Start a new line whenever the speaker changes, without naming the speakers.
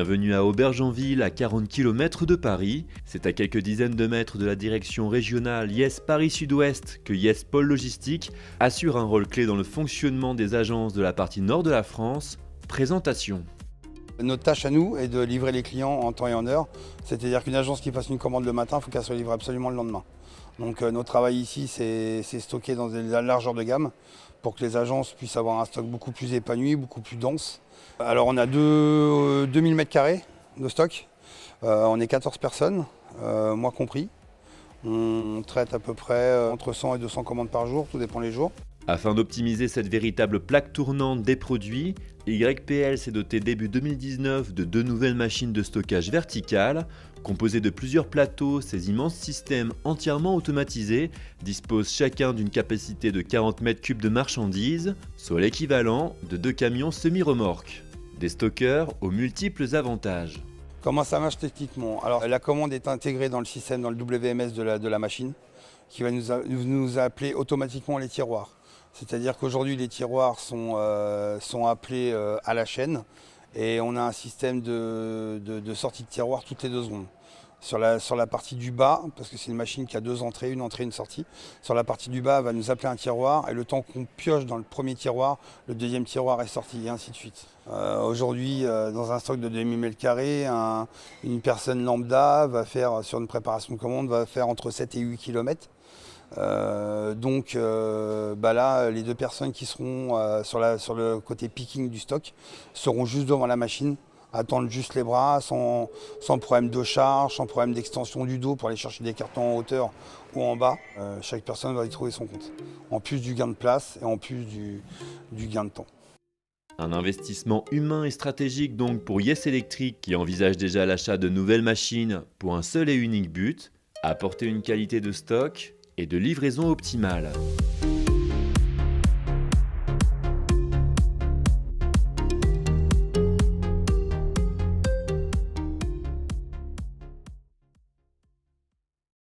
Bienvenue à Aubergenville, à 40 km de Paris. C'est à quelques dizaines de mètres de la direction régionale Yes Paris Sud-Ouest que Yes Pôle Logistique assure un rôle clé dans le fonctionnement des agences de la partie nord de la France. Présentation.
Notre tâche à nous est de livrer les clients en temps et en heure. C'est-à-dire qu'une agence qui passe une commande le matin, il faut qu'elle soit livrée absolument le lendemain. Donc notre travail ici, c'est stocker dans des largeurs de gamme pour que les agences puissent avoir un stock beaucoup plus épanoui, beaucoup plus dense. Alors on a 2000 m² de stock, on est 14 personnes, moi compris. On traite à peu près entre 100 et 200 commandes par jour, tout dépend les jours.
Afin d'optimiser cette véritable plaque tournante des produits, YPL s'est doté début 2019 de 2 nouvelles machines de stockage verticales. Composées de plusieurs plateaux, ces immenses systèmes entièrement automatisés disposent chacun d'une capacité de 40 m3 de marchandises, soit l'équivalent de 2 camions semi-remorques. Des stockeurs aux multiples avantages.
Comment ça marche techniquement? Alors la commande est intégrée dans le système, dans le WMS de la machine, qui va nous appeler automatiquement les tiroirs. C'est-à-dire qu'aujourd'hui les tiroirs sont appelés à la chaîne et on a un système de sortie de tiroir toutes les 2 secondes. Sur la partie du bas, parce que c'est une machine qui a 2 entrées, une entrée et une sortie, sur la partie du bas, elle va nous appeler un tiroir et le temps qu'on pioche dans le premier tiroir, le deuxième tiroir est sorti et ainsi de suite. Aujourd'hui, dans un stock de 2000 m², une personne lambda va faire, sur une préparation de commande, va faire entre 7 et 8 km. Donc là, les 2 personnes qui seront sur le côté picking du stock seront juste devant la machine, attendre juste les bras, sans problème de charge, sans problème d'extension du dos pour aller chercher des cartons en hauteur ou en bas. Chaque personne va y trouver son compte, en plus du gain de place et en plus du gain de temps.
Un investissement humain et stratégique donc pour Yes Electric qui envisage déjà l'achat de nouvelles machines pour un seul et unique but, apporter une qualité de stock et de livraison optimale.